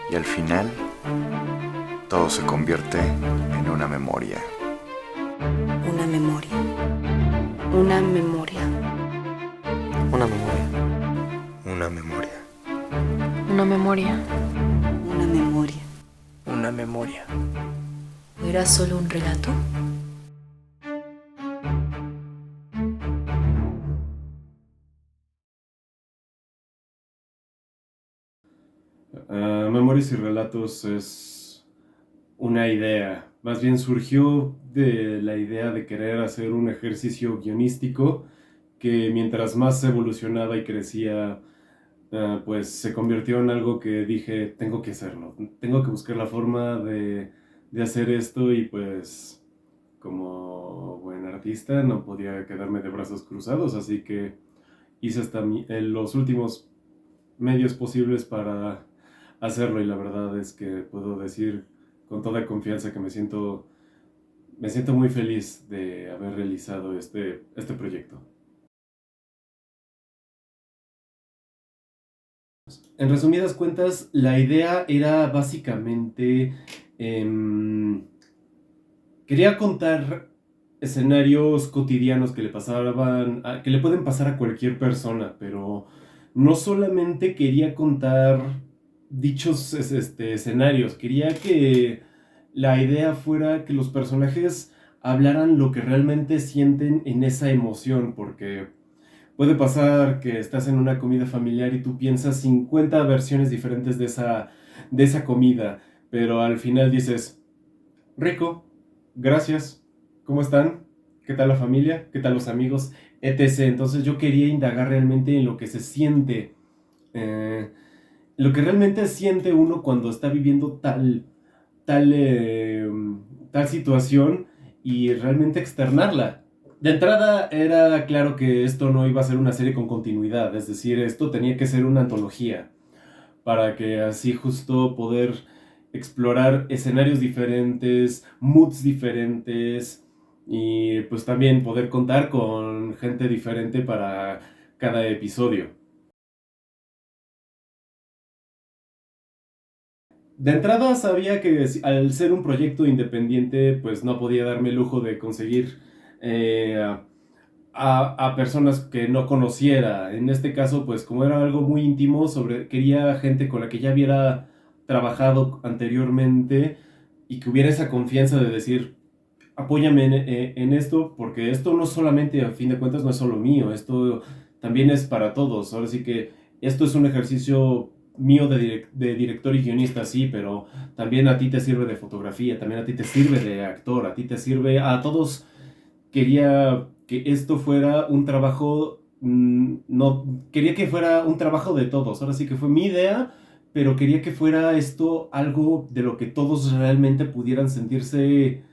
y al final todo se convierte en una memoria. Una memoria. Una memoria. Una memoria. Una memoria. Una memoria. Una memoria. Una memoria. ¿O era solo un relato? Memorias y relatos es una idea. Más bien surgió de la idea de querer hacer un ejercicio guionístico que mientras más evolucionaba y crecía, pues se convirtió en algo que dije, tengo que hacerlo. Tengo que buscar la forma de hacer esto y pues como buen artista no podía quedarme de brazos cruzados, así que hice hasta los últimos medios posibles para hacerlo y la verdad es que puedo decir con toda confianza que me siento muy feliz de haber realizado este proyecto. En resumidas cuentas, la idea era básicamente quería contar escenarios cotidianos que que le pueden pasar a cualquier persona, pero no solamente quería contar dichos escenarios, quería que la idea fuera que los personajes hablaran lo que realmente sienten en esa emoción, porque puede pasar que estás en una comida familiar y tú piensas 50 versiones diferentes de esa comida, pero al final dices, rico, gracias, ¿cómo están? ¿Qué tal la familia? ¿Qué tal los amigos? Etc. Entonces yo quería indagar realmente en lo que se siente, eh, lo que realmente siente uno cuando está viviendo tal, eh, tal situación y realmente externarla. De entrada era claro que esto no iba a ser una serie con continuidad, es decir, esto tenía que ser una antología para que así justo poder explorar escenarios diferentes, moods diferentes y pues también poder contar con gente diferente para cada episodio. De entrada sabía que al ser un proyecto independiente pues no podía darme el lujo de conseguir eh, a personas que no conociera. En este caso, pues como era algo muy íntimo, quería gente con la que ya hubiera trabajado anteriormente y que hubiera esa confianza de decir, apóyame en esto, porque esto no solamente, a fin de cuentas, no es solo mío, esto también es para todos. Ahora sí que esto es un ejercicio mío de director y guionista, sí, pero también a ti te sirve de fotografía, también a ti te sirve de actor, a ti te sirve, a todos quería que esto fuera un trabajo, no, quería que fuera un trabajo de todos, ahora sí que fue mi idea, pero quería que fuera esto algo de lo que todos realmente pudieran sentirse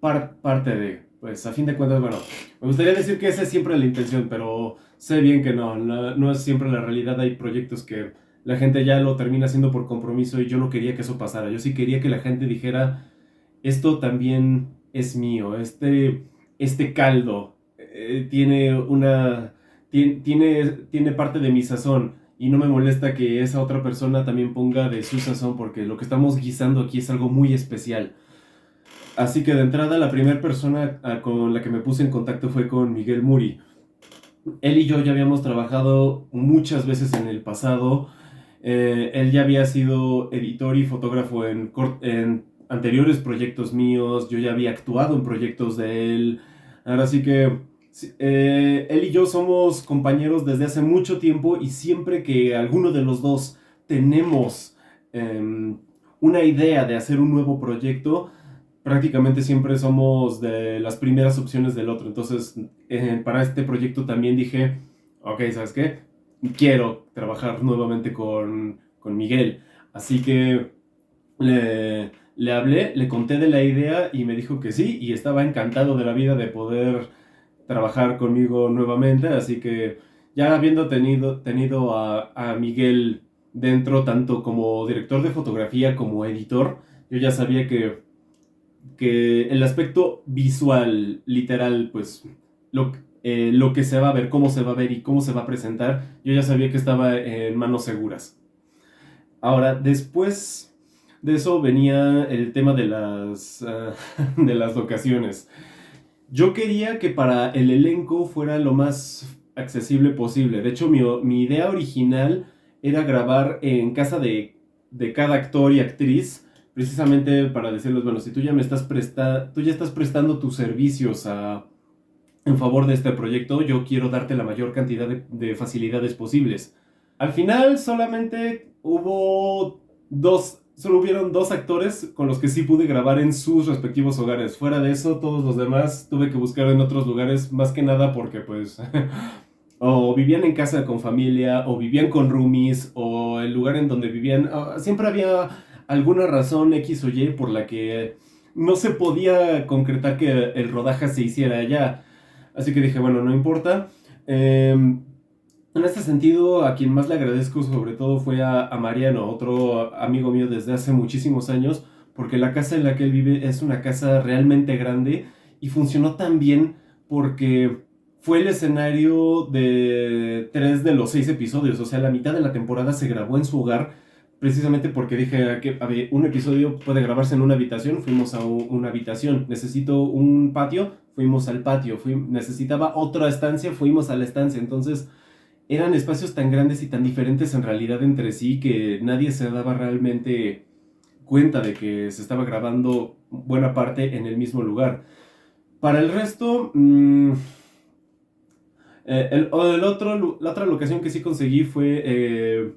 parte de, pues a fin de cuentas, bueno, me gustaría decir que esa es siempre la intención, pero sé bien que no es siempre la realidad, hay proyectos que la gente ya lo termina haciendo por compromiso y yo no quería que eso pasara, yo sí quería que la gente dijera, esto también es mío, este caldo tiene parte de mi sazón y no me molesta que esa otra persona también ponga de su sazón porque lo que estamos guisando aquí es algo muy especial. Así que de entrada la primera persona con la que me puse en contacto fue con Miguel Muri. Él y yo ya habíamos trabajado muchas veces en el pasado. Él ya había sido editor y fotógrafo en anteriores proyectos míos. Yo ya había actuado en proyectos de él. Ahora sí que sí, él y yo somos compañeros desde hace mucho tiempo y siempre que alguno de los dos tenemos una idea de hacer un nuevo proyecto, prácticamente siempre somos de las primeras opciones del otro. Entonces, para este proyecto también dije, ok, ¿sabes qué? Quiero trabajar nuevamente con Miguel. Así que le hablé, le conté de la idea y me dijo que sí, y estaba encantado de la vida de poder trabajar conmigo nuevamente. Así que ya habiendo tenido a Miguel dentro, tanto como director de fotografía como editor, yo ya sabía que el aspecto visual, literal, pues lo que se va a ver, cómo se va a ver y cómo se va a presentar, yo ya sabía que estaba en manos seguras. Ahora, después de eso venía el tema de de las locaciones. Yo quería que para el elenco fuera lo más accesible posible. De hecho, mi idea original era grabar en casa de cada actor y actriz, precisamente para decirles, bueno, si tú ya tú ya estás prestando tus servicios en favor de este proyecto, yo quiero darte la mayor cantidad de facilidades posibles. Al final solamente solo hubieron dos actores con los que sí pude grabar en sus respectivos hogares. Fuera de eso, todos los demás tuve que buscar en otros lugares, más que nada porque pues o vivían en casa con familia, o vivían con roomies, o el lugar en donde vivían, siempre había alguna razón X o Y por la que no se podía concretar que el rodaje se hiciera allá. Así que dije, bueno, no importa. En este sentido, a quien más le agradezco sobre todo fue a Mariano, otro amigo mío desde hace muchísimos años, porque la casa en la que él vive es una casa realmente grande y funcionó tan bien porque fue el escenario de 3 de los 6 episodios, o sea, la mitad de la temporada se grabó en su hogar, precisamente porque dije que a ver, un episodio puede grabarse en una habitación, fuimos a una habitación, necesito un patio, fuimos al patio, necesitaba otra estancia, fuimos a la estancia, entonces eran espacios tan grandes y tan diferentes en realidad entre sí que nadie se daba realmente cuenta de que se estaba grabando buena parte en el mismo lugar. Para el resto, la otra locación que sí conseguí fue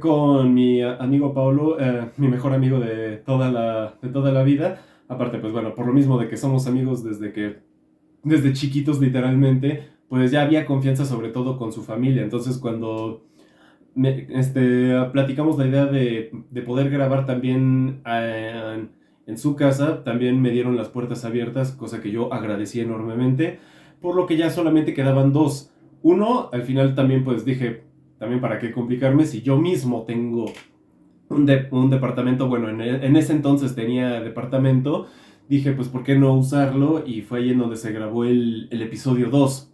con mi amigo Paulo, mi mejor amigo de toda la vida. Aparte, pues bueno, por lo mismo de que somos amigos desde chiquitos literalmente, pues ya había confianza sobre todo con su familia. Entonces cuando platicamos la idea de poder grabar también en su casa, también me dieron las puertas abiertas, cosa que yo agradecí enormemente, por lo que ya solamente quedaban dos. Uno, al final también pues dije, también para qué complicarme si yo mismo tengo un departamento, bueno, en ese entonces tenía departamento, dije pues por qué no usarlo, y fue ahí en donde se grabó el episodio 2.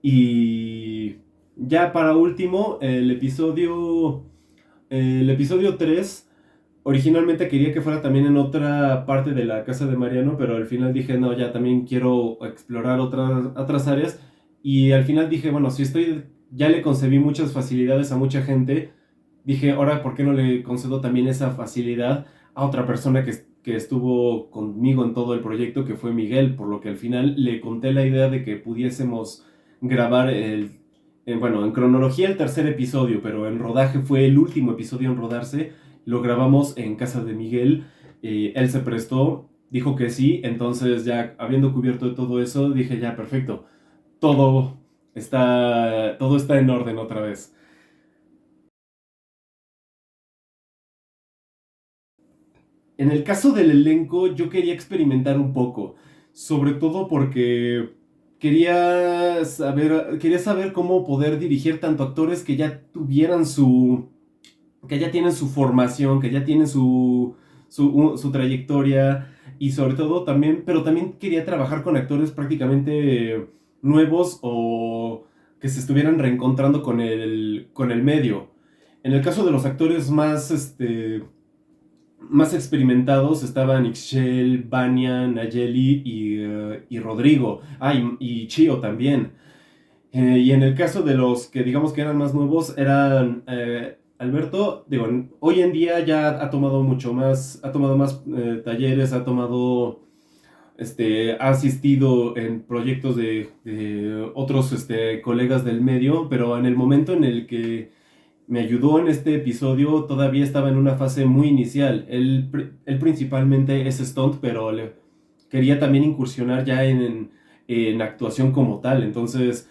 Y ya para último, el episodio 3, originalmente quería que fuera también en otra parte de la casa de Mariano, pero al final dije, no, ya también quiero explorar otras áreas. Y al final dije, bueno, ya le concedí muchas facilidades a mucha gente, dije, ahora, ¿por qué no le concedo también esa facilidad a otra persona que estuvo conmigo en todo el proyecto, que fue Miguel? Por lo que al final le conté la idea de que pudiésemos grabar en cronología el tercer episodio, pero en rodaje fue el último episodio en rodarse. Lo grabamos en casa de Miguel, él se prestó, dijo que sí, entonces ya habiendo cubierto de todo eso, dije ya, perfecto, todo está en orden otra vez. En el caso del elenco, yo quería experimentar un poco, sobre todo porque quería saber cómo poder dirigir tanto actores que ya que ya tienen su formación, que ya tienen su trayectoria, y sobre todo también, pero también quería trabajar con actores prácticamente nuevos o que se estuvieran reencontrando con el medio. En el caso de los actores más experimentados estaban Ixchel, Vania, Nayeli y Rodrigo. Y Chio también. Y en el caso de los que digamos que eran más nuevos, eran Alberto, hoy en día ya ha tomado más talleres, ha asistido en proyectos de otros colegas del medio, pero en el momento en el que me ayudó en este episodio todavía estaba en una fase muy inicial. Él principalmente es stunt, pero quería también incursionar ya en actuación como tal. Entonces,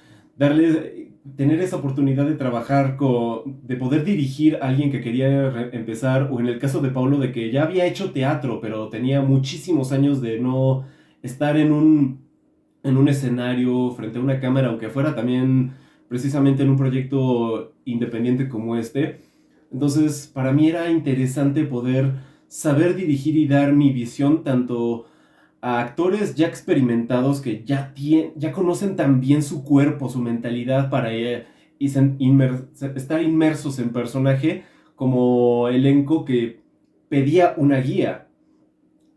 tener esa oportunidad de trabajar de poder dirigir a alguien que quería empezar, o en el caso de Paulo, de que ya había hecho teatro, pero tenía muchísimos años de no estar en un escenario frente a una cámara, aunque fuera también precisamente en un proyecto independiente como este. Entonces, para mí era interesante poder saber dirigir y dar mi visión tanto a actores ya experimentados que ya conocen tan bien su cuerpo, su mentalidad para estar inmersos en personaje, como elenco que pedía una guía.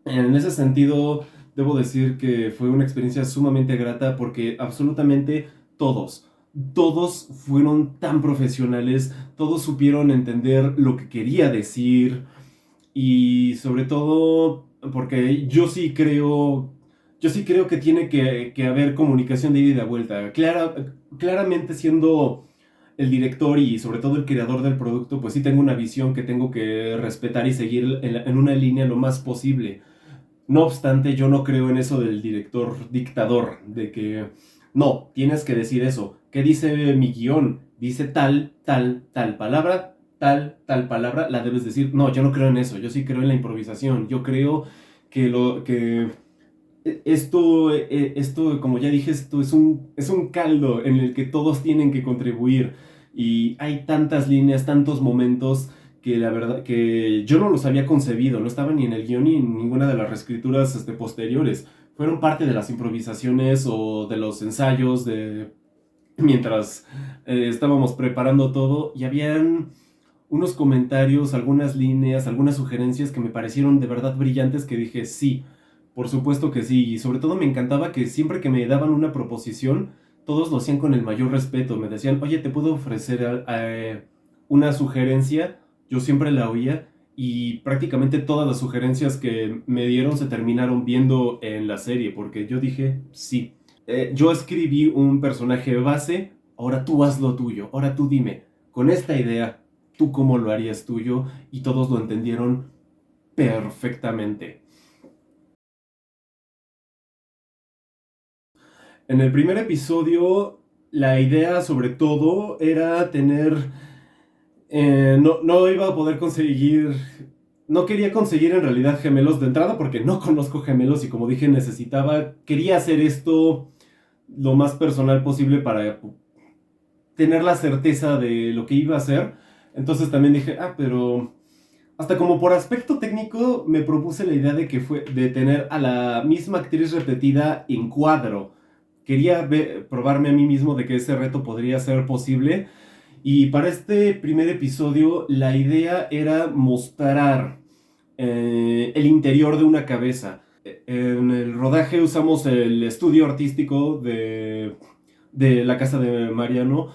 En ese sentido, debo decir que fue una experiencia sumamente grata porque absolutamente todos fueron tan profesionales, todos supieron entender lo que quería decir y sobre todo porque yo sí creo que tiene que haber comunicación de ida y de vuelta. Claramente siendo el director y sobre todo el creador del producto, pues sí tengo una visión que tengo que respetar y seguir en una línea lo más posible. No obstante, yo no creo en eso del director dictador, de que no, tienes que decir eso. ¿Qué dice mi guión? Dice tal palabra, tal palabra, la debes decir. No, yo no creo en eso, yo sí creo en la improvisación. Yo creo que esto, como ya dije, esto es un caldo en el que todos tienen que contribuir. Y hay tantas líneas, tantos momentos que la verdad que yo no los había concebido, no estaban ni en el guión ni en ninguna de las reescrituras posteriores. Fueron parte de las improvisaciones o de los ensayos mientras estábamos preparando todo y habían unos comentarios, algunas líneas, algunas sugerencias que me parecieron de verdad brillantes que dije sí, por supuesto que sí. Y sobre todo me encantaba que siempre que me daban una proposición, todos lo hacían con el mayor respeto. Me decían, oye, ¿te puedo ofrecer una sugerencia? Yo siempre la oía y prácticamente todas las sugerencias que me dieron se terminaron viendo en la serie, porque yo dije, sí, yo escribí un personaje base, ahora tú haz lo tuyo, ahora tú dime, con esta idea, ¿tú cómo lo harías tuyo? Y todos lo entendieron perfectamente. En el primer episodio, la idea sobre todo era tener... no iba a poder conseguir... No quería conseguir en realidad gemelos de entrada porque no conozco gemelos y como dije quería hacer esto lo más personal posible para tener la certeza de lo que iba a hacer. Entonces también dije, pero hasta como por aspecto técnico me propuse la idea de tener a la misma actriz repetida en cuadro. Quería probarme a mí mismo de que ese reto podría ser posible. Y para este primer episodio la idea era mostrar el interior de una cabeza. En el rodaje usamos el estudio artístico de la casa de Mariano,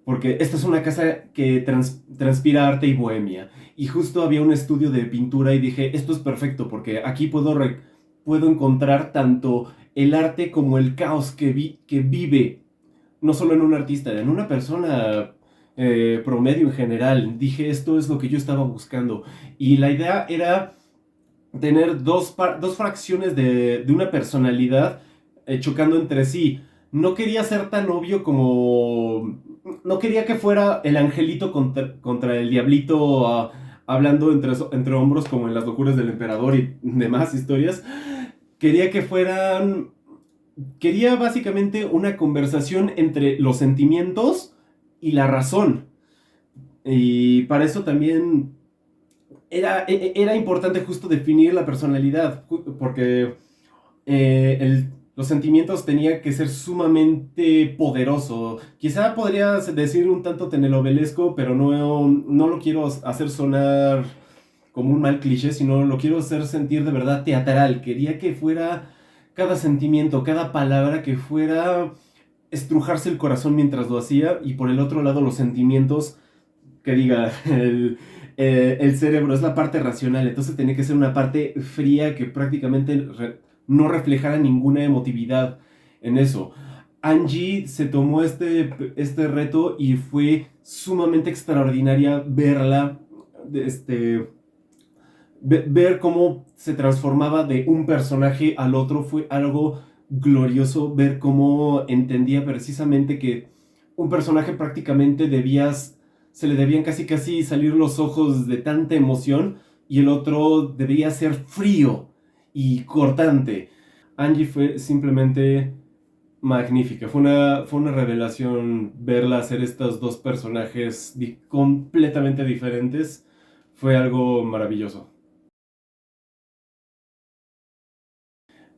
porque esta es una casa que transpira arte y bohemia. Y justo había un estudio de pintura y dije, esto es perfecto porque aquí puedo encontrar tanto el arte como el caos que vive, no solo en un artista, en una persona promedio en general. Dije, esto es lo que yo estaba buscando. Y la idea era tener dos fracciones de una personalidad chocando entre sí. No quería ser tan obvio como... No quería que fuera el angelito contra el diablito hablando entre hombros como en Las locuras del emperador y demás historias. Quería básicamente una conversación entre los sentimientos y la razón. Y para eso también era importante justo definir la personalidad, porque los sentimientos tenía que ser sumamente poderoso. Quizá podría decir un tanto telenovelesco, pero no lo quiero hacer sonar como un mal cliché, sino lo quiero hacer sentir de verdad teatral. Quería que fuera cada sentimiento, cada palabra, que fuera estrujarse el corazón mientras lo hacía, y por el otro lado los sentimientos, que diga, el cerebro es la parte racional, entonces tenía que ser una parte fría que prácticamente no reflejara ninguna emotividad en eso. Angie se tomó este reto y fue sumamente extraordinaria verla, ver cómo se transformaba de un personaje al otro. Fue algo glorioso ver cómo entendía precisamente que un personaje prácticamente se le debían casi salir los ojos de tanta emoción, y el otro debía ser frío y cortante. Angie fue simplemente magnífica. Fue una revelación verla hacer estos dos personajes completamente diferentes. Fue algo maravilloso.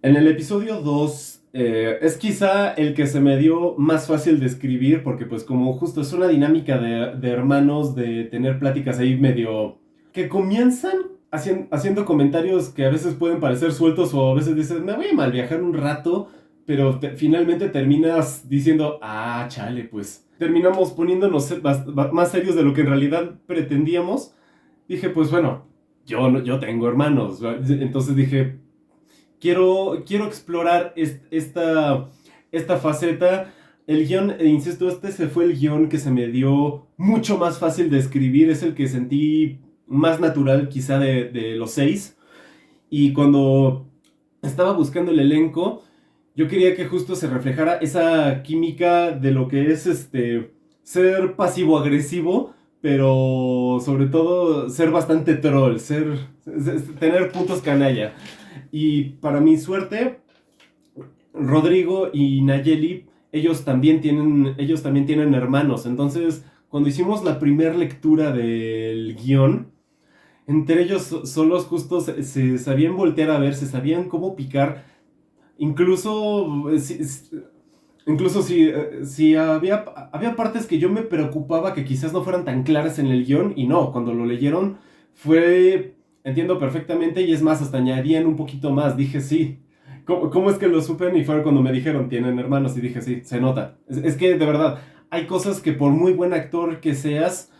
En el episodio 2 es quizá el que se me dio más fácil de escribir, porque pues como justo es una dinámica de hermanos, de tener pláticas ahí medio que comienzan haciendo comentarios que a veces pueden parecer sueltos o a veces dices, me voy a malviajar un rato, pero finalmente terminas diciendo, ah, chale, pues terminamos poniéndonos más serios de lo que en realidad pretendíamos. Dije, pues bueno, yo tengo hermanos, entonces dije, quiero explorar esta faceta. El guión, insisto, se fue el guión que se me dio mucho más fácil de escribir, es el que sentí más natural quizá de los 6. Y cuando estaba buscando el elenco, yo quería que justo se reflejara esa química de lo que es ser pasivo-agresivo, pero sobre todo ser bastante troll, tener puntos canalla. Y para mi suerte, Rodrigo y Nayeli, ellos también tienen hermanos. Entonces, cuando hicimos la primera lectura del guión, entre ellos solos justo se sabían voltear a ver, se sabían cómo picar. Incluso si había partes que yo me preocupaba que quizás no fueran tan claras en el guión, y no, cuando lo leyeron entiendo perfectamente, y es más, hasta añadían un poquito más. Dije, sí, ¿cómo es que lo supen? Y fue cuando me dijeron, tienen hermanos, y dije, sí, se nota. Es que de verdad, hay cosas que por muy buen actor que seas,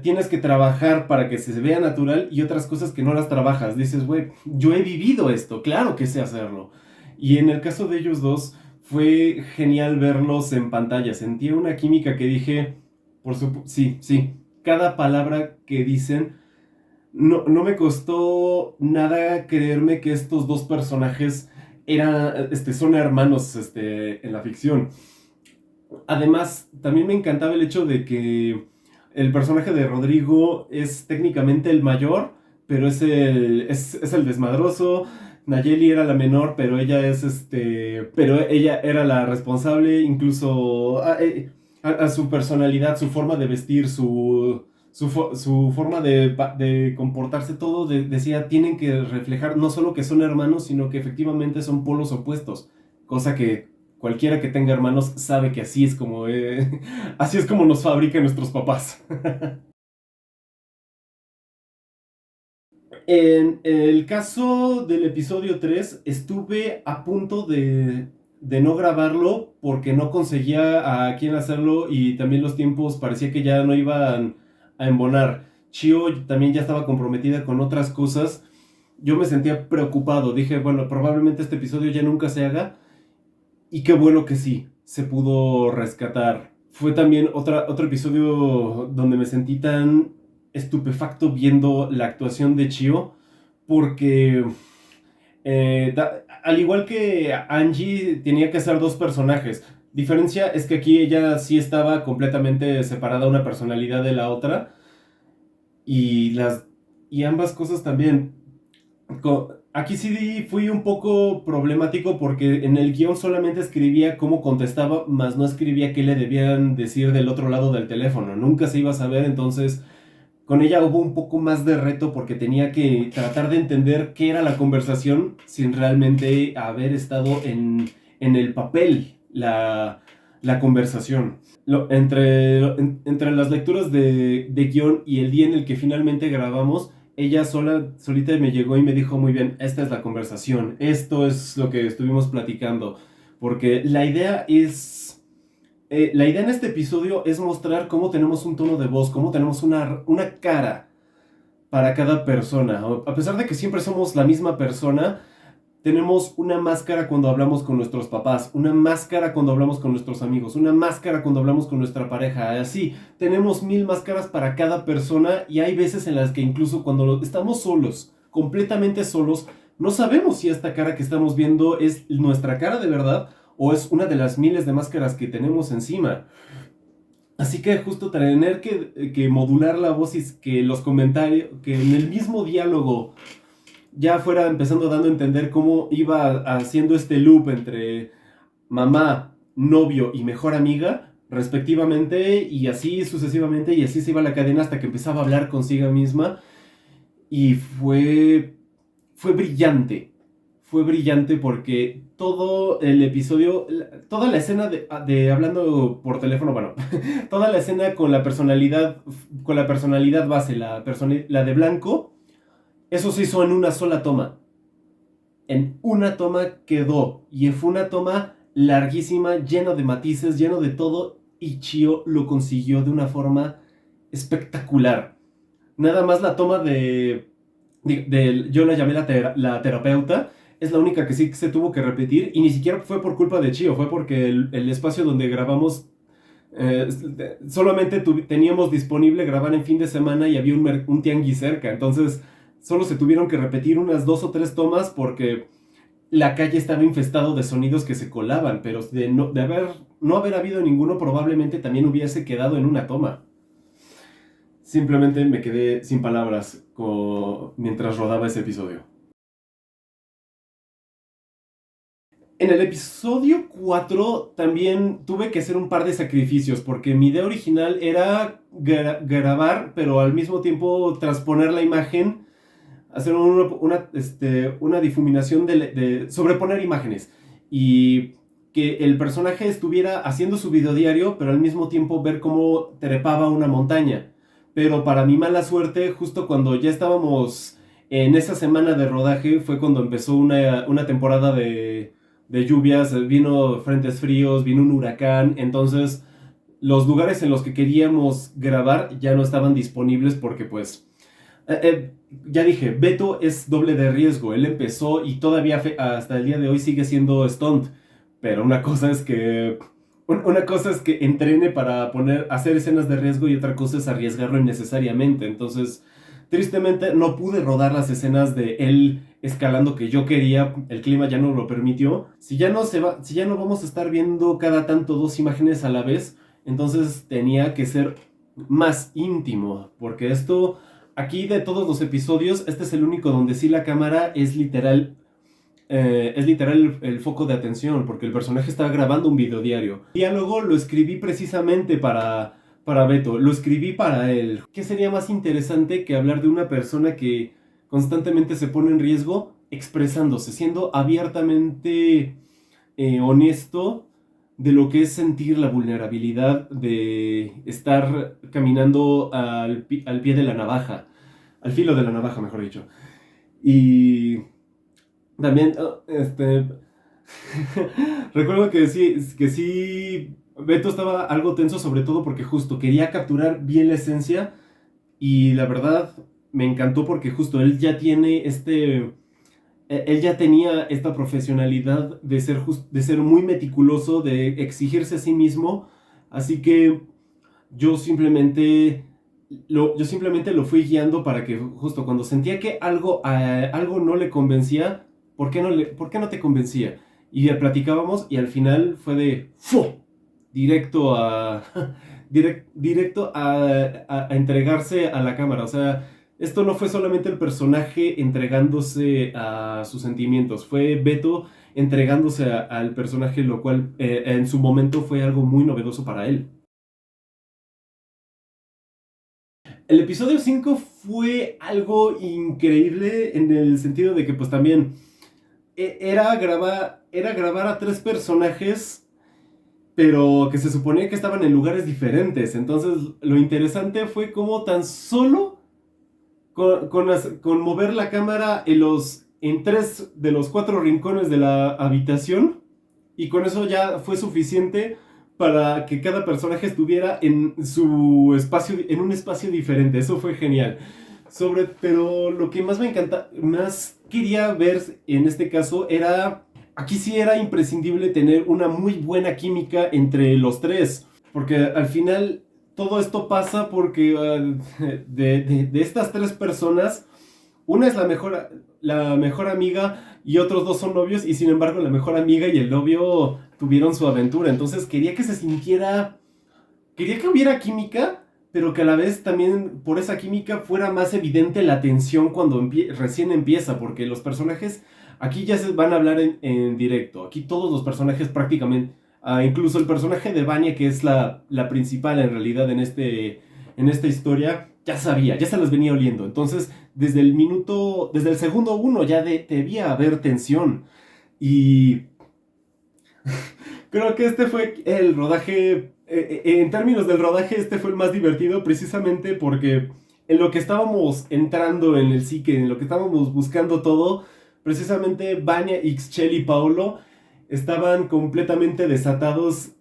tienes que trabajar para que se vea natural, y otras cosas que no las trabajas. Dices, güey, yo he vivido esto, claro que sé hacerlo. Y en el caso de ellos dos, fue genial verlos en pantalla. Sentía una química que dije, sí, cada palabra que dicen, no me costó nada creerme que estos dos personajes son hermanos en la ficción. Además, también me encantaba el hecho de que el personaje de Rodrigo es técnicamente el mayor, pero es el desmadroso. Nayeli era la menor, pero ella ella era la responsable. Incluso a su personalidad, su forma de vestir, su forma de comportarse, todo decía, tienen que reflejar no solo que son hermanos, sino que efectivamente son polos opuestos, cosa que cualquiera que tenga hermanos sabe que así es como nos fabrican nuestros papás. En el caso del episodio 3, estuve a punto de no grabarlo porque no conseguía a quién hacerlo, y también los tiempos parecía que ya no iban a embonar. Chio también ya estaba comprometida con otras cosas. Yo me sentía preocupado. Dije, bueno, probablemente este episodio ya nunca se haga. Y qué bueno que sí, se pudo rescatar. Fue también otro episodio donde me sentí tan estupefacto viendo la actuación de Chio, porque al igual que Angie tenía que ser dos personajes. Diferencia es que aquí ella sí estaba completamente separada una personalidad de la otra, y ambas cosas también. Aquí sí fui un poco problemático porque en el guión solamente escribía cómo contestaba, más no escribía qué le debían decir del otro lado del teléfono. Nunca se iba a saber, entonces con ella hubo un poco más de reto porque tenía que tratar de entender qué era la conversación sin realmente haber estado en el papel la conversación. Entre las lecturas de guión y el día en el que finalmente grabamos, ella solita me llegó y me dijo, muy bien, esta es la conversación, esto es lo que estuvimos platicando, porque la idea en este episodio es mostrar cómo tenemos un tono de voz, cómo tenemos una cara para cada persona. A pesar de que siempre somos la misma persona, tenemos una máscara cuando hablamos con nuestros papás, una máscara cuando hablamos con nuestros amigos, una máscara cuando hablamos con nuestra pareja. Así, tenemos 1000 máscaras para cada persona, y hay veces en las que incluso cuando estamos solos, completamente solos, no sabemos si esta cara que estamos viendo es nuestra cara de verdad o es una de las miles de máscaras que tenemos encima. Así que justo tener que modular la voz y que los comentarios, que en el mismo diálogo ya fuera empezando dando a entender cómo iba haciendo este loop entre mamá, novio y mejor amiga, respectivamente, y así sucesivamente, y así se iba la cadena hasta que empezaba a hablar consigo misma, y fue brillante. Fue brillante porque todo el episodio, toda la escena de hablando por teléfono, bueno, toda la escena con la personalidad base, la de Blanco, Eso se hizo en una sola toma. En una toma quedó. Y fue una toma larguísima, llena de matices, lleno de todo. Y Chio lo consiguió de una forma espectacular. Nada más la toma yo la llamé la terapeuta. Es la única que sí se tuvo que repetir. Y ni siquiera fue por culpa de Chio. Fue porque el espacio donde grabamos... solamente teníamos disponible grabar en fin de semana y había un tianguis cerca. Entonces solo se tuvieron que repetir unas 2 o 3 tomas porque la calle estaba infestado de sonidos que se colaban. Pero de no haber habido ninguno, probablemente también hubiese quedado en una toma. Simplemente me quedé sin palabras mientras rodaba ese episodio. En el episodio 4 también tuve que hacer un par de sacrificios porque mi idea original era grabar, pero al mismo tiempo transponer la imagen, hacer una difuminación de sobreponer imágenes y que el personaje estuviera haciendo su videodiario, pero al mismo tiempo ver cómo trepaba una montaña. Pero para mi mala suerte, justo cuando ya estábamos en esa semana de rodaje, fue cuando empezó una temporada de lluvias, vino frentes fríos, vino un huracán, entonces los lugares en los que queríamos grabar ya no estaban disponibles porque pues, ya dije, Beto es doble de riesgo, él empezó y todavía hasta el día de hoy sigue siendo stunt, pero una cosa es que entrene para hacer escenas de riesgo y otra cosa es arriesgarlo innecesariamente, entonces... Tristemente no pude rodar las escenas de él escalando que yo quería, el clima ya no lo permitió. Si ya no vamos a estar viendo cada tanto 2 imágenes a la vez, entonces tenía que ser más íntimo, porque esto, aquí de todos los episodios, este es el único donde sí la cámara es literal el foco de atención, porque el personaje estaba grabando un videodiario. El diálogo lo escribí precisamente para Beto, lo escribí para él. ¿Qué sería más interesante que hablar de una persona que constantemente se pone en riesgo expresándose, siendo abiertamente honesto de lo que es sentir la vulnerabilidad de estar caminando al pie de la navaja, al filo de la navaja, mejor dicho? Y también, recuerdo que sí, Beto estaba algo tenso, sobre todo porque justo quería capturar bien la esencia y la verdad me encantó porque justo él ya tenía esta profesionalidad de ser muy meticuloso, de exigirse a sí mismo, así que yo simplemente lo fui guiando para que justo cuando sentía que algo no le convencía, ¿por qué no te convencía? Y ya platicábamos y al final fue de ¡fu! Directo a entregarse a la cámara. O sea, esto no fue solamente el personaje entregándose a sus sentimientos, fue Beto entregándose al personaje, lo cual en su momento fue algo muy novedoso para él. El episodio 5 fue algo increíble en el sentido de que pues también era grabar a 3 personajes, pero que se suponía que estaban en lugares diferentes. Entonces lo interesante fue cómo tan solo con mover la cámara en 3 de los 4 rincones de la habitación, y con eso ya fue suficiente para que cada personaje estuviera en su espacio, en un espacio diferente. Eso fue genial. Pero lo que más me encanta, más quería ver en este caso era... Aquí sí era imprescindible tener una muy buena química entre los 3. Porque al final todo esto pasa porque de estas 3 personas, una es la mejor amiga y otros 2 son novios. Y sin embargo la mejor amiga y el novio tuvieron su aventura. Entonces quería que hubiera química, pero que a la vez también por esa química fuera más evidente la tensión cuando recién empieza. Porque los personajes... Aquí ya se van a hablar en directo. Aquí todos los personajes prácticamente, incluso el personaje de Vanya, que es la principal en realidad en esta historia, ya sabía, ya se las venía oliendo. Entonces, desde el segundo 1 ya debía haber tensión. Y creo que este fue el rodaje, en términos del rodaje, este fue el más divertido precisamente porque en lo que estábamos entrando en el psique, en lo que estábamos buscando todo, precisamente Vania, Ixchel y Paolo estaban completamente desatados,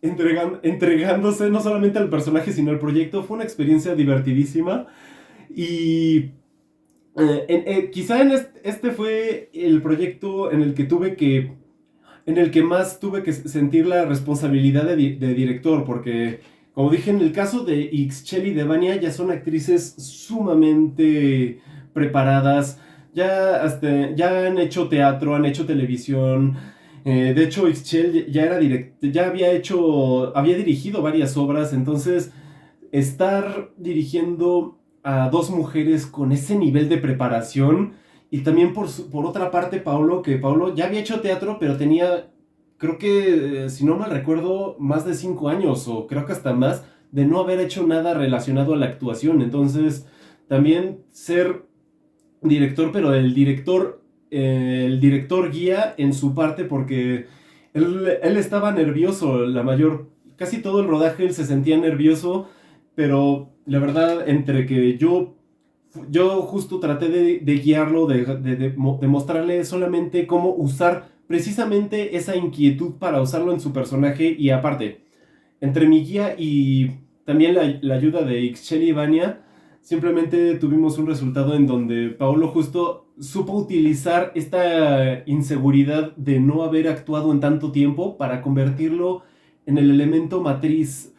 entregándose no solamente al personaje, sino al proyecto. Fue una experiencia divertidísima. Y quizá este fue el proyecto en el que más tuve que sentir la responsabilidad de director, porque, como dije, en el caso de Ixchel y de Vania, ya son actrices sumamente preparadas, ya han hecho teatro, han hecho televisión. De hecho, Ixchel había dirigido varias obras. Entonces estar dirigiendo a dos mujeres con ese nivel de preparación, y también por otra parte Paolo ya había hecho teatro, pero tenía, creo que, si no mal recuerdo, más de 5 años, o creo que hasta más, de no haber hecho nada relacionado a la actuación. Entonces también ser director, pero el director guía en su parte, porque él estaba nervioso, casi todo el rodaje él se sentía nervioso, pero la verdad, entre que yo justo traté de guiarlo, de mostrarle solamente cómo usar precisamente esa inquietud para usarlo en su personaje. Y aparte, entre mi guía y también la ayuda de Ixchel y Vania, simplemente tuvimos un resultado en donde Paolo justo supo utilizar esta inseguridad de no haber actuado en tanto tiempo para convertirlo en el elemento matriz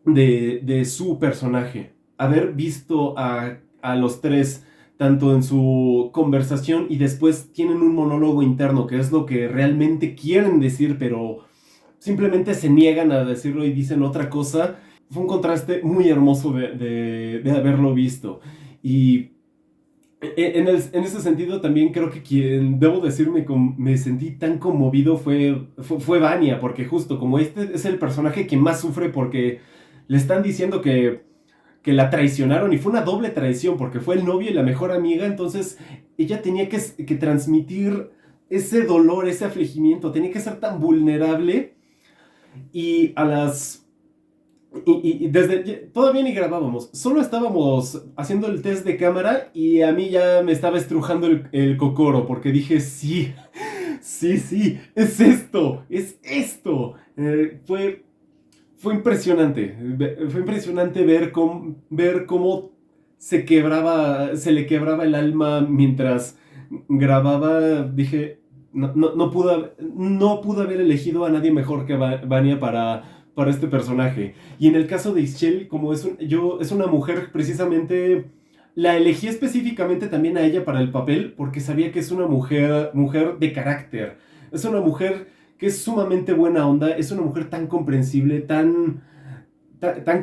de su personaje. Haber visto a los tres, tanto en su conversación, y después tienen un monólogo interno, que es lo que realmente quieren decir, pero simplemente se niegan a decirlo y dicen otra cosa. Fue un contraste muy hermoso de haberlo visto. Y en ese sentido también creo que quien, debo decirme, me sentí tan conmovido fue Vania, porque justo como este es el personaje que más sufre, porque le están diciendo que la traicionaron, y fue una doble traición, porque fue el novio y la mejor amiga. Entonces ella tenía que transmitir ese dolor, ese afligimiento, tenía que ser tan vulnerable. Y todavía ni grabábamos, solo estábamos haciendo el test de cámara, y a mí ya me estaba estrujando el cocoro, porque dije, sí, es esto. Fue impresionante ver cómo se le quebraba el alma mientras grababa. Dije, no pude haber elegido a nadie mejor que Vania para este personaje. Y en el caso de Ixchel, como es una mujer, precisamente la elegí específicamente también a ella para el papel, porque sabía que es una mujer de carácter. Es una mujer que es sumamente buena onda, es una mujer tan comprensible, tan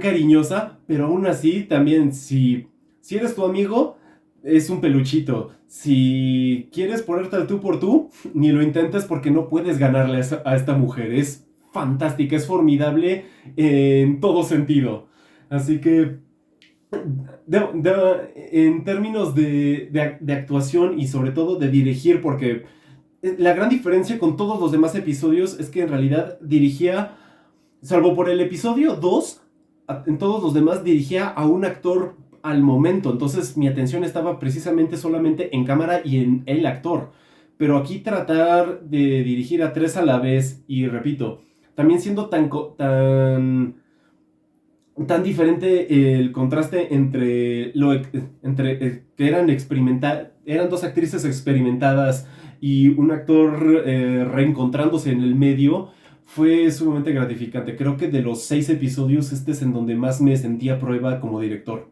cariñosa, pero aún así también, si eres tu amigo, es un peluchito. Si quieres ponerte al tú por tú, ni lo intentes, porque no puedes ganarle a esta mujer. Es fantástica, es formidable en todo sentido. Así que en términos de actuación y sobre todo de dirigir, porque la gran diferencia con todos los demás episodios es que en realidad dirigía, salvo por el episodio 2, en todos los demás dirigía a un actor al momento. Entonces mi atención estaba precisamente solamente en cámara y en el actor. Pero aquí tratar de dirigir a tres a la vez, y repito, también siendo tan diferente el contraste entre que eran dos actrices experimentadas y un actor reencontrándose en el medio, fue sumamente gratificante. Creo que de los 6 episodios, este es en donde más me sentí a prueba como director.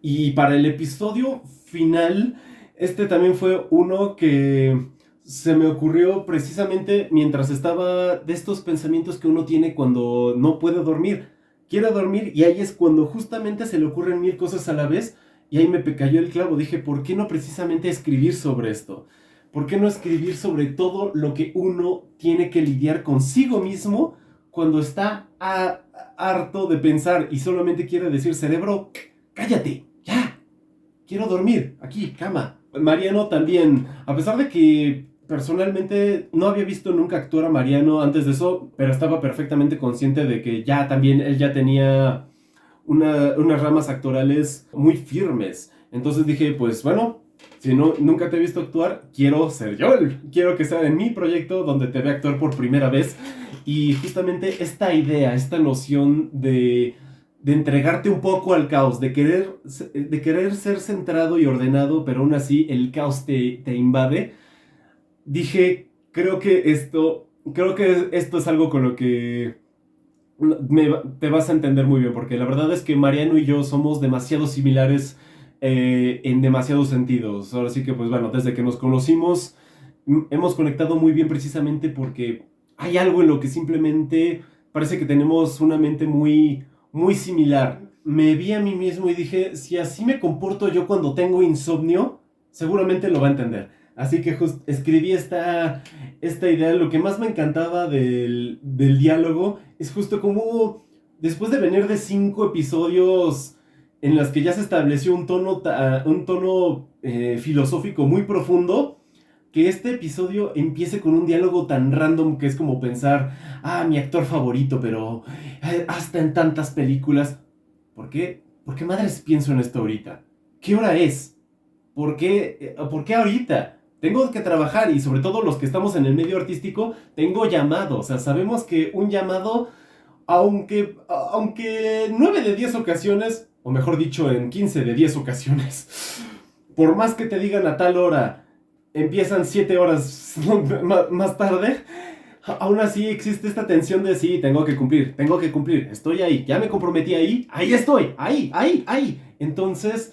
Y para el episodio final, este también fue uno que se me ocurrió precisamente mientras estaba de estos pensamientos que uno tiene cuando no puede dormir. Quiere dormir, y ahí es cuando justamente se le ocurren 1000 cosas a la vez, y ahí me cayó el clavo. Dije, ¿por qué no precisamente escribir sobre esto? ¿Por qué no escribir sobre todo lo que uno tiene que lidiar consigo mismo cuando está harto de pensar y solamente quiere decir, cerebro, cállate, ya, quiero dormir, aquí, cama? Mariano también, a pesar de que personalmente no había visto nunca actuar a Mariano antes de eso, pero estaba perfectamente consciente de que ya también él ya tenía unas ramas actorales muy firmes. Entonces dije, pues bueno, si no, nunca te he visto actuar, quiero ser yo. Quiero que sea en mi proyecto donde te vea actuar por primera vez. Y justamente esta idea, esta noción de entregarte un poco al caos, de querer ser centrado y ordenado, pero aún así el caos te invade. Dije, creo que esto es algo con lo que te vas a entender muy bien, porque la verdad es que Mariano y yo somos demasiado similares en demasiados sentidos. Ahora sí que, pues bueno, desde que nos conocimos, hemos conectado muy bien precisamente porque hay algo en lo que simplemente parece que tenemos una mente muy, muy similar. Me vi a mí mismo y dije, si así me comporto yo cuando tengo insomnio, seguramente lo va a entender. Así que escribí esta idea. Lo que más me encantaba del diálogo es justo como después de venir de 5 episodios en los que ya se estableció un tono filosófico muy profundo, que este episodio empiece con un diálogo tan random que es como pensar, mi actor favorito, pero hasta en tantas películas. ¿Por qué? ¿Por qué madres pienso en esto ahorita? ¿Qué hora es? ¿Por qué ahorita? Tengo que trabajar, y sobre todo los que estamos en el medio artístico, tengo llamado. O sea, sabemos que un llamado, aunque 9 de 10 ocasiones, o mejor dicho, en 15 de 10 ocasiones, por más que te digan a tal hora, empiezan 7 horas más tarde, aún así existe esta tensión de sí, tengo que cumplir, estoy ahí, ya me comprometí ahí estoy, ahí. Entonces,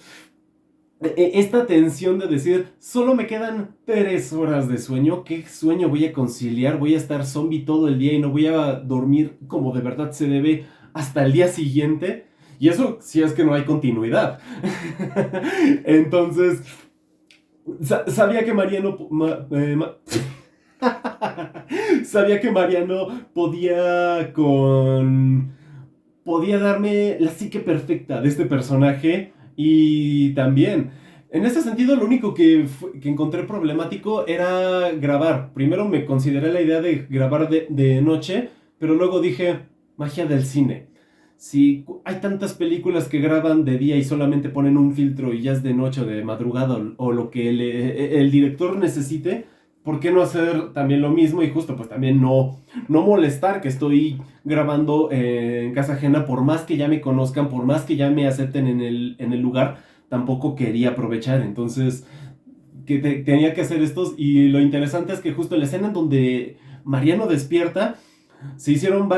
esta tensión de decir, solo me quedan 3 horas de sueño, ¿qué sueño voy a conciliar? Voy a estar zombie todo el día y no voy a dormir como de verdad se debe hasta el día siguiente. Y eso si es que no hay continuidad. Entonces, sabía que Mariano... sabía que Mariano podía darme la psique perfecta de este personaje. Y también, en ese sentido, lo único que encontré problemático era grabar. Primero me consideré la idea de grabar de noche, pero luego dije, magia del cine. Si hay tantas películas que graban de día y solamente ponen un filtro y ya es de noche o de madrugada o lo que el director necesite, ¿por qué no hacer también lo mismo? Y justo pues también no molestar que estoy grabando en casa ajena, por más que ya me conozcan, por más que ya me acepten en el lugar, tampoco quería aprovechar. Entonces que tenía que hacer estos, y lo interesante es que justo en la escena en donde Mariano despierta, se hicieron,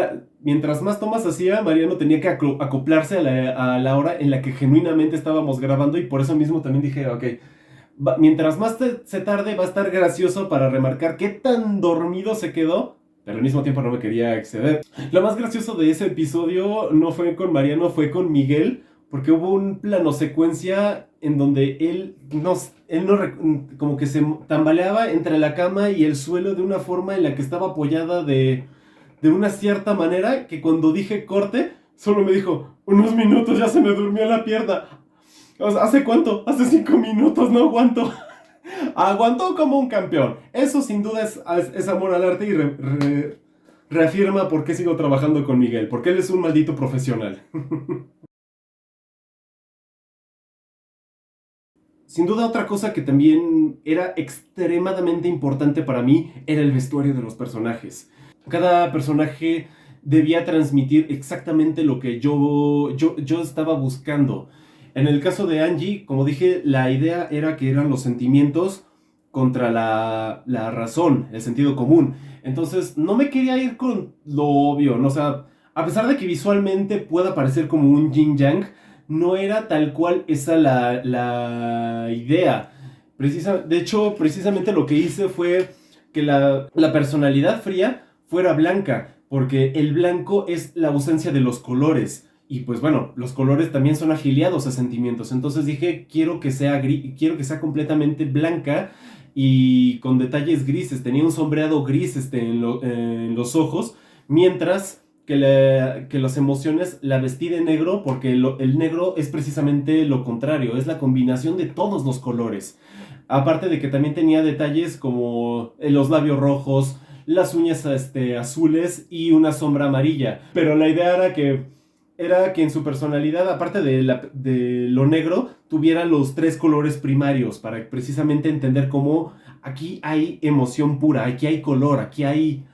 mientras más tomas hacía, Mariano tenía que acoplarse a la hora en la que genuinamente estábamos grabando, y por eso mismo también dije, ok, mientras más se tarde va a estar gracioso para remarcar qué tan dormido se quedó, pero al mismo tiempo no me quería exceder. Lo más gracioso de ese episodio no fue con Mariano, fue con Miguel, porque hubo un plano secuencia en donde él como que se tambaleaba entre la cama y el suelo de una forma en la que estaba apoyada de una cierta manera, que cuando dije corte, solo me dijo, unos minutos, ya se me durmió la pierna. O sea, ¿hace cuánto? Hace 5 minutos, no aguanto. Aguantó como un campeón. Eso sin duda es amor al arte, y reafirma por qué sigo trabajando con Miguel, porque él es un maldito profesional. Sin duda, otra cosa que también era extremadamente importante para mí era el vestuario de los personajes. Cada personaje debía transmitir exactamente lo que yo estaba buscando. En el caso de Angie, como dije, la idea era que eran los sentimientos contra la razón, el sentido común. Entonces, no me quería ir con lo obvio, ¿no? O sea, a pesar de que visualmente pueda parecer como un yin-yang, no era tal cual esa la idea. De hecho, precisamente lo que hice fue que la personalidad fría fuera blanca, porque el blanco es la ausencia de los colores. Y pues bueno, los colores también son afiliados a sentimientos. Entonces dije, quiero que sea completamente blanca y con detalles grises. Tenía un sombreado gris en los ojos, mientras que las emociones la vestí de negro, porque el negro es precisamente lo contrario, es la combinación de todos los colores. Aparte de que también tenía detalles como los labios rojos, las uñas azules y una sombra amarilla. Pero la idea era que en su personalidad, aparte de lo negro, tuviera los 3 colores primarios para precisamente entender cómo aquí hay emoción pura, aquí hay color, aquí hay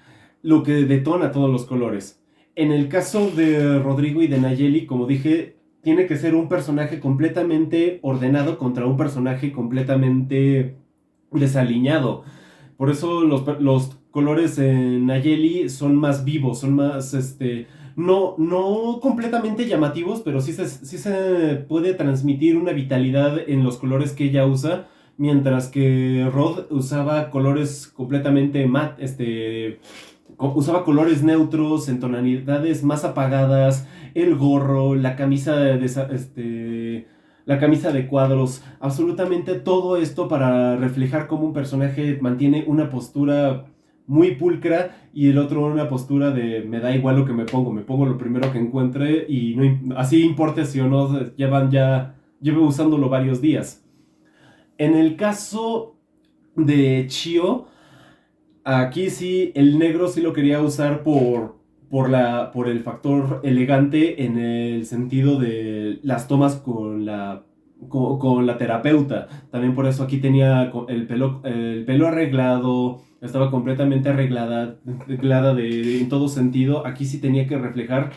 lo que detona todos los colores. En el caso de Rodrigo y de Nayeli, como dije, tiene que ser un personaje completamente ordenado contra un personaje completamente desaliñado. Por eso los colores en Nayeli son más vivos, son más, no completamente llamativos, pero sí se puede transmitir una vitalidad en los colores que ella usa, mientras que Rod usaba colores completamente usaba colores neutros, en tonalidades más apagadas, el gorro, la camisa de cuadros, absolutamente todo esto para reflejar cómo un personaje mantiene una postura muy pulcra y el otro una postura de me da igual lo que me pongo lo primero que encuentre y no, así importe si o no llevo usándolo varios días. En el caso de Chio, aquí sí, el negro sí lo quería usar por el factor elegante en el sentido de las tomas con la terapeuta. También por eso aquí tenía el pelo arreglado, estaba completamente arreglada en todo sentido. Aquí sí tenía que reflejar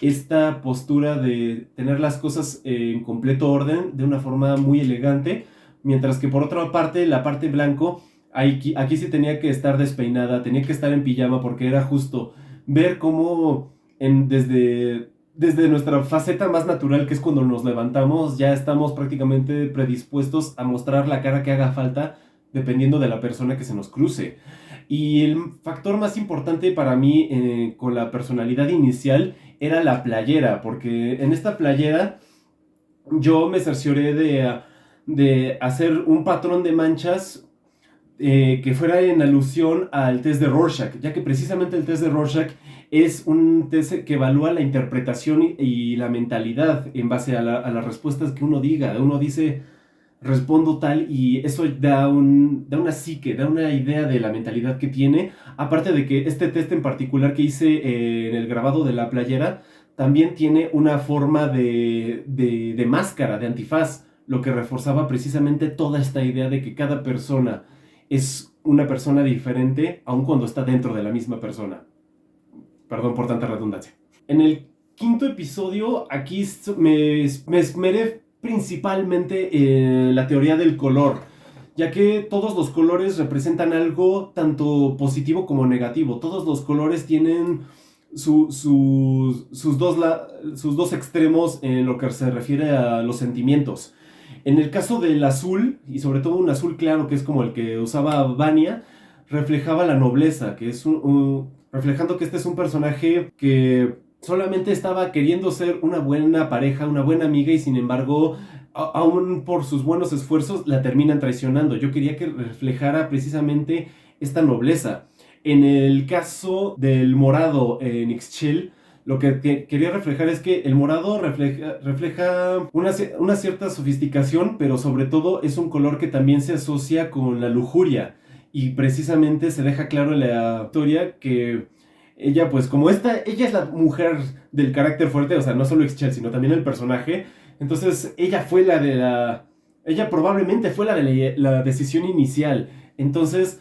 esta postura de tener las cosas en completo orden, de una forma muy elegante, mientras que por otra parte, la parte blanco, aquí sí tenía que estar despeinada, tenía que estar en pijama, porque era justo ver cómo desde nuestra faceta más natural, que es cuando nos levantamos, ya estamos prácticamente predispuestos a mostrar la cara que haga falta, dependiendo de la persona que se nos cruce. Y el factor más importante para mí con la personalidad inicial era la playera, porque en esta playera yo me cercioré de hacer un patrón de manchas que fuera en alusión al test de Rorschach, ya que precisamente el test de Rorschach es un test que evalúa la interpretación y la mentalidad en base a las respuestas que uno diga. Uno dice, respondo tal, y eso da una psique, da una idea de la mentalidad que tiene. Aparte de que este test en particular que hice en el grabado de la playera también tiene una forma de máscara, de antifaz, lo que reforzaba precisamente toda esta idea de que cada persona es una persona diferente, aun cuando está dentro de la misma persona. Perdón por tanta redundancia. En el 5º episodio, aquí me esmeré principalmente en la teoría del color, ya que todos los colores representan algo tanto positivo como negativo. Todos los colores tienen sus dos extremos en lo que se refiere a los sentimientos. En el caso del azul, y sobre todo un azul claro, que es como el que usaba Vania, reflejaba la nobleza, que es reflejando que este es un personaje que solamente estaba queriendo ser una buena pareja, una buena amiga, y sin embargo, aún por sus buenos esfuerzos, la terminan traicionando. Yo quería que reflejara precisamente esta nobleza. En el caso del morado en Ixchel, lo que quería reflejar es que el morado refleja una cierta sofisticación, pero sobre todo es un color que también se asocia con la lujuria. Y precisamente se deja claro en la historia que ella, pues como ella es la mujer del carácter fuerte, o sea, no solo Ixchel, sino también el personaje. Entonces ella probablemente fue la decisión inicial. Entonces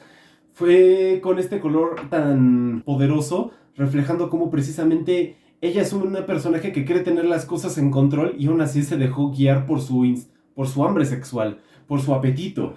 fue con este color tan poderoso, reflejando cómo precisamente ella es una personaje que quiere tener las cosas en control y aún así se dejó guiar por su hambre sexual, por su apetito.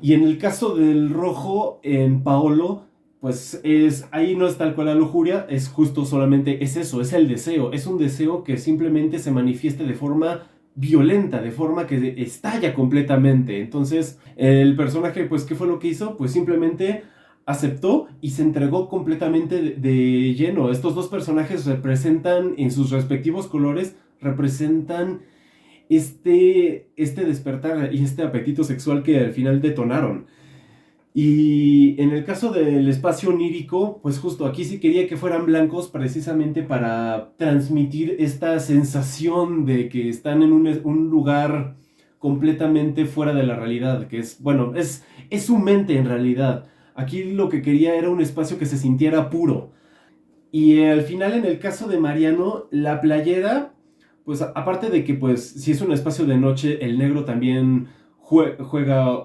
Y en el caso del rojo, en Paolo, pues ahí no es tal cual la lujuria, es justo solamente es eso, es el deseo. Es un deseo que simplemente se manifiesta de forma violenta, de forma que estalla completamente. Entonces, el personaje, pues, ¿qué fue lo que hizo? Pues simplemente aceptó y se entregó completamente de lleno. Estos dos personajes representan, en sus respectivos colores, representan este despertar y este apetito sexual que al final detonaron. Y en el caso del espacio onírico, pues justo aquí sí quería que fueran blancos precisamente para transmitir esta sensación de que están en un lugar completamente fuera de la realidad, que es, bueno, es su mente en realidad. Aquí lo que quería era un espacio que se sintiera puro. Y al final, en el caso de Mariano, la playera, pues aparte de que, pues, si es un espacio de noche, el negro también juega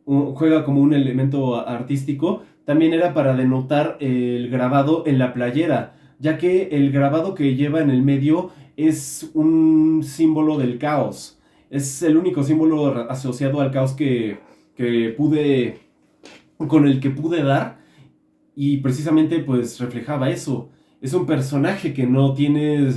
juega como un elemento artístico, también era para denotar el grabado en la playera, ya que el grabado que lleva en el medio es un símbolo del caos. Es el único símbolo asociado al caos que pude, con el que pude dar, y precisamente pues reflejaba eso. Es un personaje que no tiene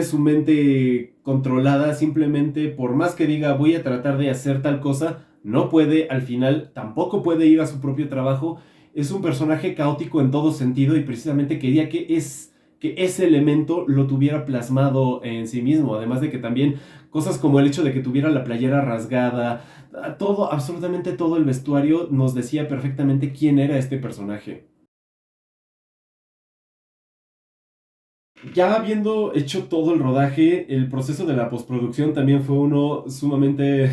su mente controlada, simplemente por más que diga voy a tratar de hacer tal cosa, no puede, al final tampoco puede ir a su propio trabajo. Es un personaje caótico en todo sentido y precisamente quería que ese elemento lo tuviera plasmado en sí mismo. Además de que también cosas como el hecho de que tuviera la playera rasgada, todo, absolutamente todo el vestuario nos decía perfectamente quién era este personaje. Ya habiendo hecho todo el rodaje, el proceso de la postproducción también fue uno sumamente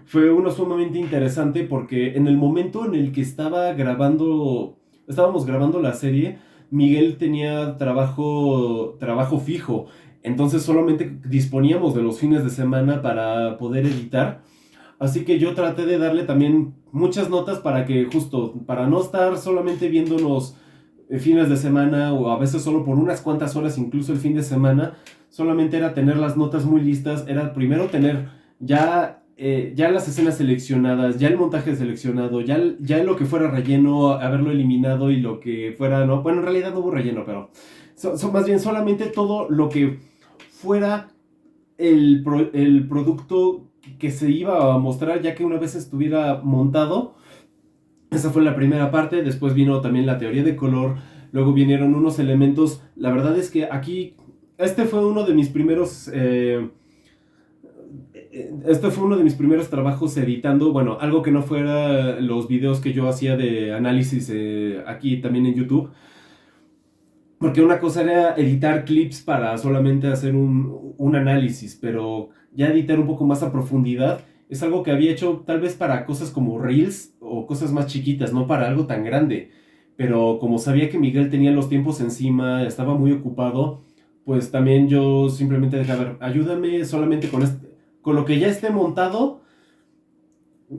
fue uno sumamente interesante, porque en el momento en el que estábamos grabando la serie, Miguel tenía trabajo fijo, entonces solamente disponíamos de los fines de semana para poder editar. Así que yo traté de darle también muchas notas para que justo, para no estar solamente viéndonos fines de semana o a veces solo por unas cuantas horas, incluso el fin de semana, solamente era tener las notas muy listas, era primero tener ya las escenas seleccionadas, ya el montaje seleccionado, ya lo que fuera relleno, haberlo eliminado, y lo que fuera, no, bueno, en realidad no hubo relleno, pero más bien solamente todo lo que fuera el producto que se iba a mostrar, ya que una vez estuviera montado. Esa fue la primera parte. Después vino también la teoría de color, luego vinieron unos elementos. La verdad es que aquí, este fue uno de mis primeros trabajos editando, bueno, algo que no fuera los videos que yo hacía de análisis aquí también en YouTube. Porque una cosa era editar clips para solamente hacer un análisis, pero ya editar un poco más a profundidad es algo que había hecho tal vez para cosas como Reels o cosas más chiquitas, no para algo tan grande. Pero como sabía que Miguel tenía los tiempos encima, estaba muy ocupado, pues también yo simplemente dije, a ver, ayúdame solamente con lo que ya esté montado.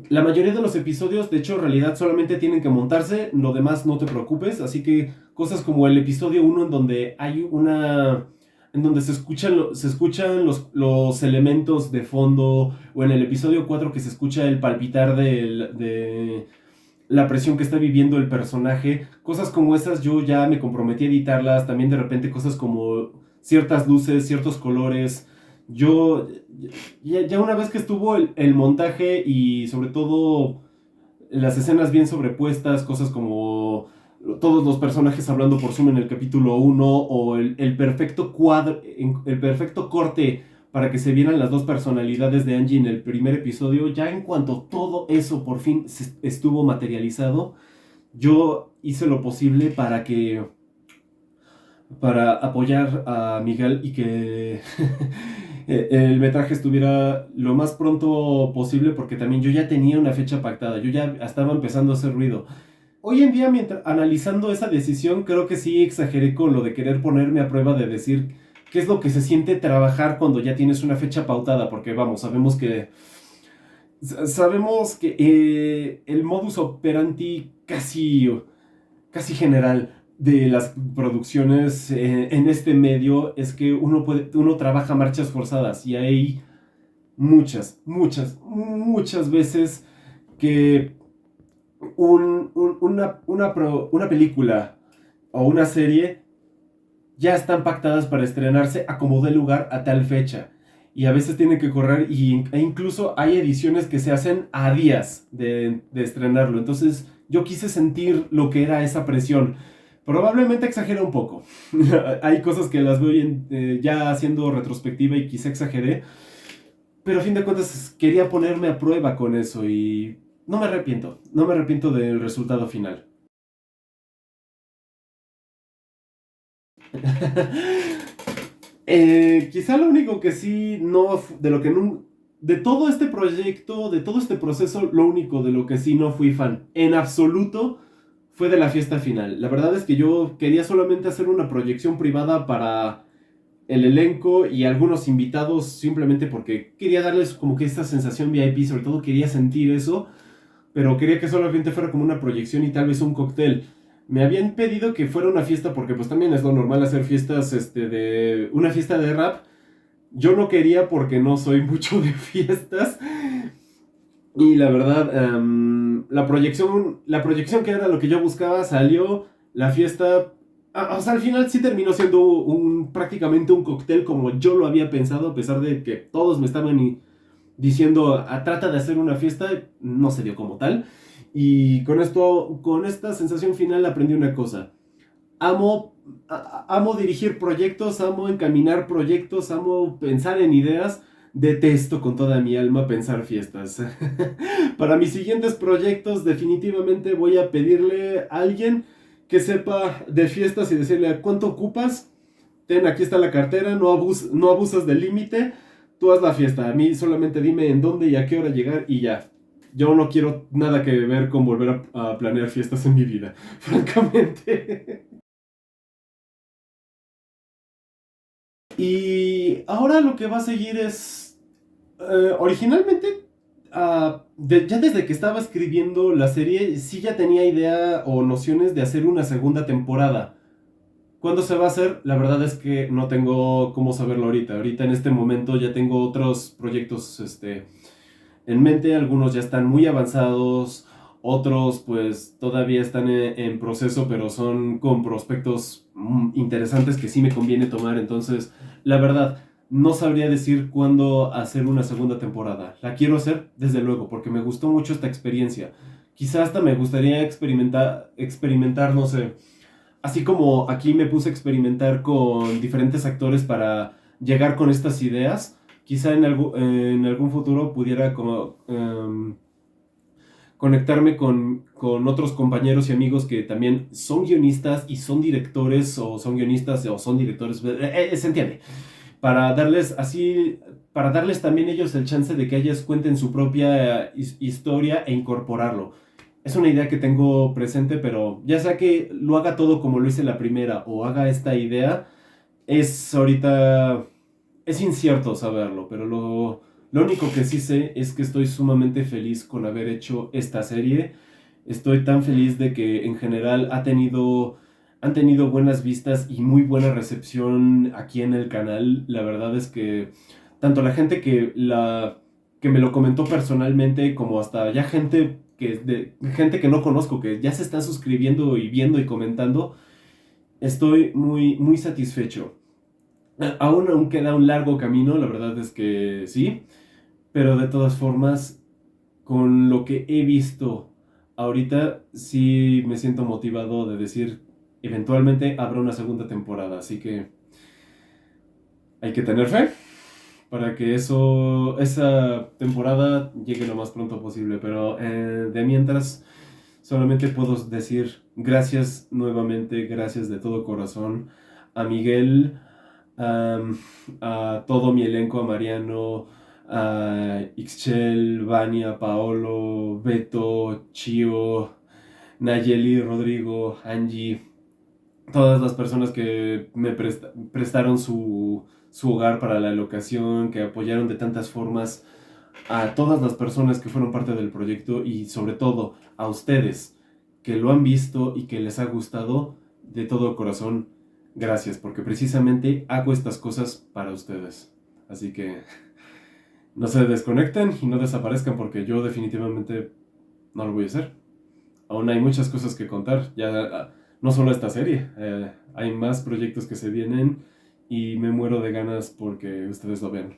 La mayoría de los episodios, de hecho, en realidad solamente tienen que montarse, lo demás no te preocupes. Así que cosas como el episodio 1, en donde en donde se escuchan los elementos de fondo, o en el episodio 4 que se escucha el palpitar de la presión que está viviendo el personaje. Cosas como esas yo ya me comprometí a editarlas. También de repente cosas como ciertas luces, ciertos colores. Yo ya una vez que estuvo el montaje y sobre todo las escenas bien sobrepuestas, cosas como todos los personajes hablando por Zoom en el capítulo 1, o el perfecto el perfecto corte para que se vieran las dos personalidades de Angie en el primer episodio, ya en cuanto todo eso por fin estuvo materializado, yo hice lo posible para apoyar a Miguel y que el metraje estuviera lo más pronto posible, porque también yo ya tenía una fecha pactada, yo ya estaba empezando a hacer ruido. Hoy en día, analizando esa decisión, creo que sí exageré con lo de querer ponerme a prueba, de decir qué es lo que se siente trabajar cuando ya tienes una fecha pautada, porque vamos, sabemos que el modus operandi casi general de las producciones en este medio es que uno trabaja marchas forzadas, y hay muchas veces que una película o una serie ya están pactadas para estrenarse a como dé lugar a tal fecha, y a veces tienen que correr, e incluso hay ediciones que se hacen a días de estrenarlo. Entonces yo quise sentir lo que era esa presión. Probablemente exageré un poco. Hay cosas que las veo ya haciendo retrospectiva y quizá exageré, pero a fin de cuentas quería ponerme a prueba con eso, y no me arrepiento del resultado final. Quizá lo único que sí, no, de todo este proyecto, de todo este proceso, lo único de lo que sí no fui fan, en absoluto, fue de la fiesta final. La verdad es que yo quería solamente hacer una proyección privada para el elenco y algunos invitados, simplemente porque quería darles como que esta sensación VIP, sobre todo quería sentir eso, pero quería que solamente fuera como una proyección y tal vez un cóctel. Me habían pedido que fuera una fiesta porque pues también es lo normal hacer fiestas, de una fiesta de rap. Yo no quería porque no soy mucho de fiestas. Y la verdad, la proyección que era lo que yo buscaba salió. La fiesta, o sea, al final sí terminó siendo prácticamente un cóctel como yo lo había pensado, a pesar de que todos me estaban diciendo, trata de hacer una fiesta, no se dio como tal. Y con esto, con esta sensación final aprendí una cosa. Amo dirigir proyectos, amo encaminar proyectos, amo pensar en ideas. Detesto con toda mi alma pensar fiestas. Para mis siguientes proyectos definitivamente voy a pedirle a alguien que sepa de fiestas y decirle ¿cuánto ocupas? Ten, aquí está la cartera, no abusas del límite, tú haz la fiesta. A mí solamente dime en dónde y a qué hora llegar y ya. Yo no quiero nada que ver con volver a planear fiestas en mi vida, francamente. Y ahora lo que va a seguir es... originalmente, ya desde que estaba escribiendo la serie, sí ya tenía idea o nociones de hacer una segunda temporada. ¿Cuándo se va a hacer? La verdad es que no tengo cómo saberlo ahorita. Ahorita en este momento ya tengo otros proyectos en mente. Algunos ya están muy avanzados. Otros pues todavía están en proceso, pero son con prospectos interesantes que sí me conviene tomar. Entonces, la verdad, no sabría decir cuándo hacer una segunda temporada. La quiero hacer, desde luego, porque me gustó mucho esta experiencia. Quizás hasta me gustaría experimentar, no sé. Así como aquí me puse a experimentar con diferentes actores para llegar con estas ideas, quizá en algún futuro pudiera como... conectarme con otros compañeros y amigos que también son guionistas y son directores, o son guionistas o son directores, se entiende, para darles también ellos el chance de que ellos cuenten su propia historia e incorporarlo. Es una idea que tengo presente, pero ya sea que lo haga todo como lo hice la primera o haga esta idea, ahorita es incierto saberlo, pero lo único que sí sé es que estoy sumamente feliz con haber hecho esta serie. Estoy tan feliz de que en general han tenido buenas vistas y muy buena recepción aquí en el canal. La verdad es que tanto la gente que me lo comentó personalmente, como hasta ya gente que no conozco, que ya se están suscribiendo y viendo y comentando, estoy muy, muy satisfecho. Aún queda un largo camino, la verdad es que sí. Pero de todas formas, con lo que he visto ahorita, sí me siento motivado de decir, eventualmente habrá una segunda temporada. Así que hay que tener fe para que esa temporada llegue lo más pronto posible. Pero de mientras, solamente puedo decir gracias nuevamente, gracias de todo corazón a Miguel, a todo mi elenco, a Mariano, a Ixchel, Vania, Paolo, Beto, Chio, Nayeli, Rodrigo, Angie, todas las personas que me prestaron su hogar para la locación, que apoyaron de tantas formas, a todas las personas que fueron parte del proyecto y sobre todo a ustedes que lo han visto y que les ha gustado, de todo corazón, gracias, porque precisamente hago estas cosas para ustedes. Así que no se desconecten y no desaparezcan, porque yo definitivamente no lo voy a hacer. Aún hay muchas cosas que contar, ya no solo esta serie, hay más proyectos que se vienen y me muero de ganas porque ustedes lo vean.